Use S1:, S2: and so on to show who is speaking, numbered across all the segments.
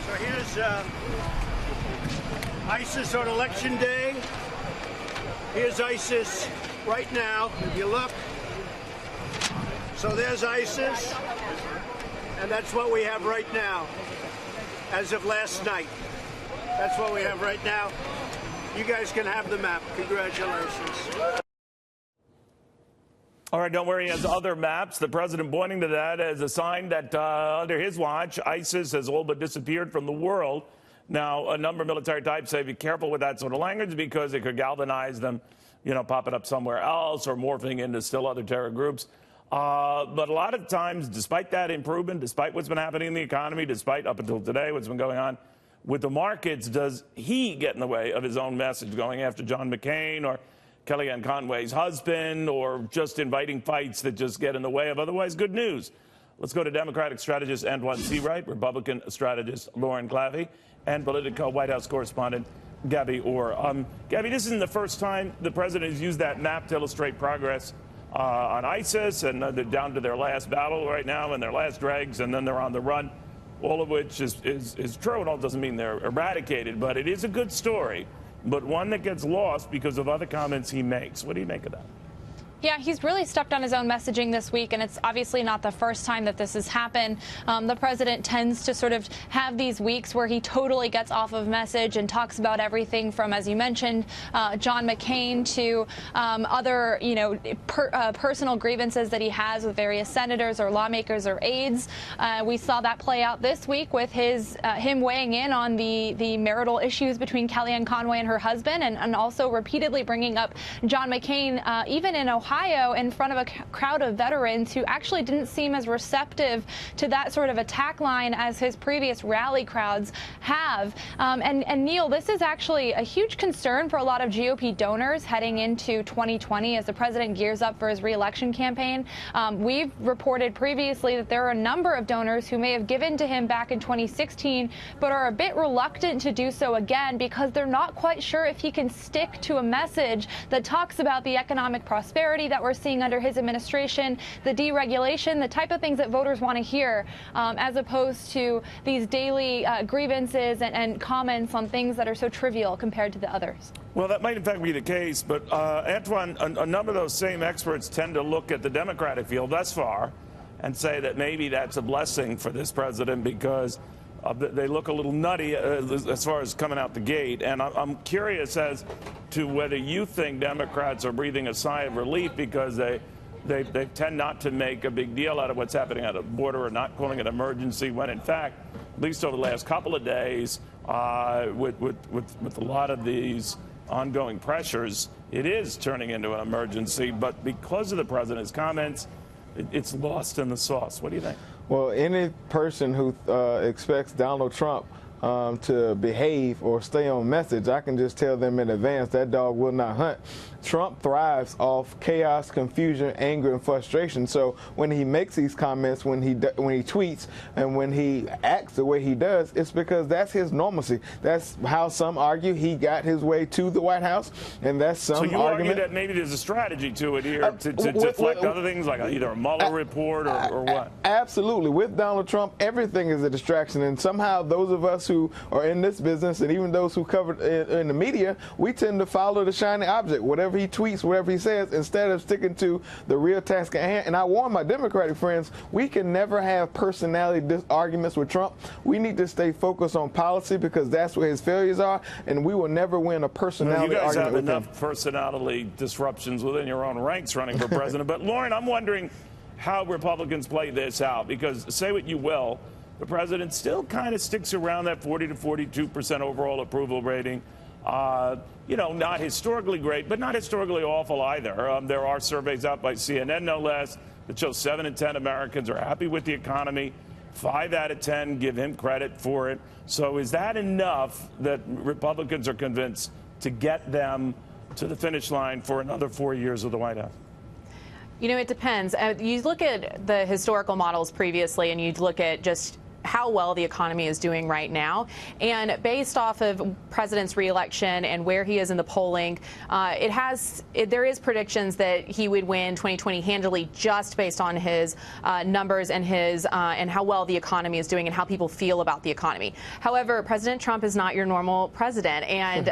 S1: So here's ISIS on Election Day. Here's ISIS right now, if you look. So there's ISIS, and that's what we have right now, as of last night. That's what we have right now. You guys can have the map. Congratulations.
S2: All right, don't worry, he has other maps. The president pointing to that as a sign that under his watch, ISIS has all but disappeared from the world. Now, a number of military types say be careful with that sort of language because it could galvanize them, you know, popping up somewhere else or morphing into still other terror groups. But a lot of times, despite that improvement, despite what's been happening in the economy, despite up until today what's been going on with the markets, does he get in the way of his own message going after John McCain or Kellyanne Conway's husband, or just inviting fights that just get in the way of otherwise good news? Let's go to Democratic strategist Antjuan Seawright, Republican strategist Lauren Claffey, and Politico White House correspondent Gabby Orr. Gabby, this isn't the first time the president has used that map to illustrate progress on ISIS, and they're down to their last battle right now and their last dregs, and then they're on the run, all of which is true. It all doesn't mean they're eradicated, but it is a good story, but one that gets lost because of other comments he makes. What do you make of that?
S3: Yeah, he's really stepped on his own messaging this week, and it's obviously not the first time that this has happened. The president tends to sort of have these weeks where he totally gets off of message and talks about everything from, as you mentioned, John McCain to other, personal grievances that he has with various senators or lawmakers or aides. We saw that play out this week with him weighing in on the marital issues between Kellyanne Conway and her husband, and also repeatedly bringing up John McCain, even in Ohio, in front of a crowd of veterans who actually didn't seem as receptive to that sort of attack line as his previous rally crowds have. And Neil, this is actually a huge concern for a lot of GOP donors heading into 2020 as the president gears up for his re-election campaign. We've reported previously that there are a number of donors who may have given to him back in 2016, but are a bit reluctant to do so again because they're not quite sure if he can stick to a message that talks about the economic prosperity that we're seeing under his administration, the deregulation, the type of things that voters want to hear, as opposed to these daily grievances and comments on things that are so trivial compared to the others.
S2: Well, that might in fact be the case, but Antjuan, a number of those same experts tend to look at the Democratic field thus far and say that maybe that's a blessing for this president because they look a little nutty as far as coming out the gate. And I'm curious as to whether you think Democrats are breathing a sigh of relief because they tend not to make a big deal out of what's happening at the border or not calling it an emergency when, in fact, at least over the last couple of days, with a lot of these ongoing pressures, it is turning into an emergency. But because of the president's comments, it's lost in the sauce. What do you think?
S4: Well, any person who expects Donald Trump to behave or stay on message, I can just tell them in advance that dog will not hunt. Trump thrives off chaos, confusion, anger, and frustration. So when he makes these comments, when he tweets, and when he acts the way he does, it's because that's his normalcy. That's how some argue he got his way to the White House, and that's some argument.
S2: So you argue that maybe there's a strategy to it here to deflect other things like either a Mueller report or what?
S4: Absolutely. With Donald Trump, everything is a distraction, and somehow those of us who are in this business, and even those who cover in the media, we tend to follow the shiny object. Whatever he tweets, whatever he says, instead of sticking to the real task at hand. And I warn my Democratic friends, we can never have personality arguments with Trump. We need to stay focused on policy because that's where his failures are, and we will never win a personality argument with him. You guys have enough
S2: personality disruptions within your own ranks running for president. But, Lauren, I'm wondering how Republicans play this out because, say what you will, the president still kind of sticks around that 40 to 42% overall approval rating. Not historically great, but not historically awful either. There are surveys out by CNN, no less, that show 7 in 10 Americans are happy with the economy. 5 out of 10 give him credit for it. So is that enough that Republicans are convinced to get them to the finish line for another 4 years of the White House?
S5: You know, it depends. You look at the historical models previously, and you look at just how well the economy is doing right now. And based off of president's reelection and where he is in the polling, there is predictions that he would win 2020 handily just based on his numbers and and how well the economy is doing and how people feel about the economy. However, President Trump is not your normal president, and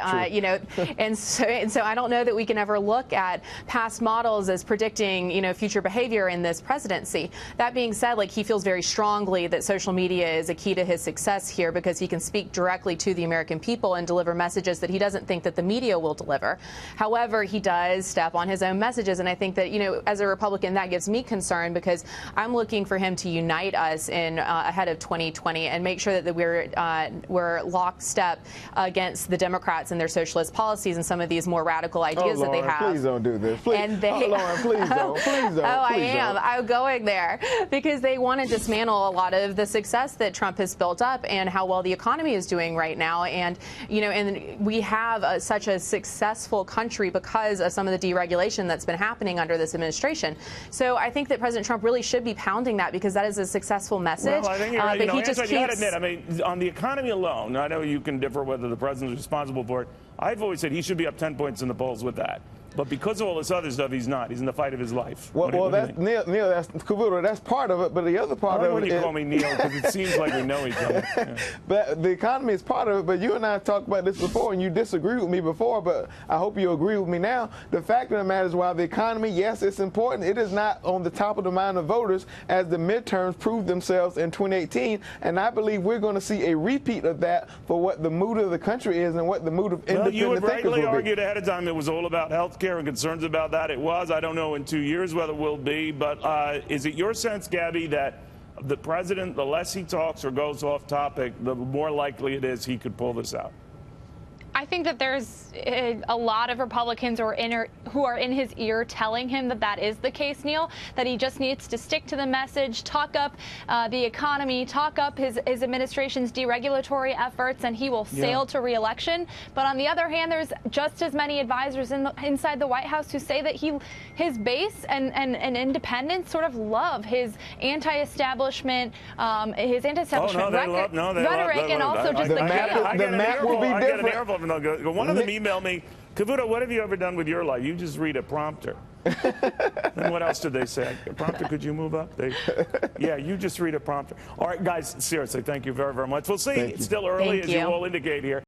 S5: and so I don't know that we can ever look at past models as predicting future behavior in this presidency. That being said, he feels very strongly that social media is a key to his success here because he can speak directly to the American people and deliver messages that he doesn't think that the media will deliver. However, he does step on his own messages, and I think that as a Republican, that gives me concern because I'm looking for him to unite us in ahead of 2020 and make sure that we're lockstep against the Democrats and their socialist policies and some of these more radical ideas that they have.
S4: Please don't do this. Please, Lauren, please don't. Please don't.
S5: I am. I'm going there because they want to dismantle a lot of the success that Trump has built up and how well the economy is doing right now. And and we have such a successful country because of some of the deregulation that's been happening under this administration. So I think that President Trump really should be pounding that because that is a successful message.
S2: Well, I think you're right.
S5: But he just
S2: you got to admit, I mean, on the economy alone, I know you can differ whether the president is responsible for it. I've always said he should be up 10 points in the polls with that. But because of all this other stuff, he's not. He's in the fight of his life.
S4: Well, that's Neil. That's Cavuto. That's part of it. But the other part of it.
S2: When you call me Neil, because it seems like we know each other. Yeah.
S4: But the economy is part of it. But you and I talked about this before, and you disagreed with me before. But I hope you agree with me now. The fact of the matter is, while the economy, yes, it's important, it is not on the top of the mind of voters as the midterms proved themselves in 2018. And I believe we're going to see a repeat of that for what the mood of the country is and what the mood of independent thinkers will be.
S2: You had rightly argued ahead of time it was all about health care and concerns about that. It was. I don't know in 2 years whether it will be, but is it your sense, Gabby, that the president, the less he talks or goes off topic, the more likely it is he could pull this out?
S3: I think that there's a lot of Republicans who are in his ear telling him that that is the case, Neil, that he just needs to stick to the message, talk up the economy, talk up his administration's deregulatory efforts, and he will sail to re-election. But on the other hand, there's just as many advisors inside the White House who say that his base and independents sort of love his anti-establishment, rhetoric, and also just the chaos.
S4: The map will be different.
S2: One of them emailed me, Cavuto, what have you ever done with your life? You just read a prompter. Then what else did they say? A prompter, could you move up? Yeah, you just read a prompter. All right, guys, seriously, thank you very, very much. We'll see. It's still early, as you all indicate here.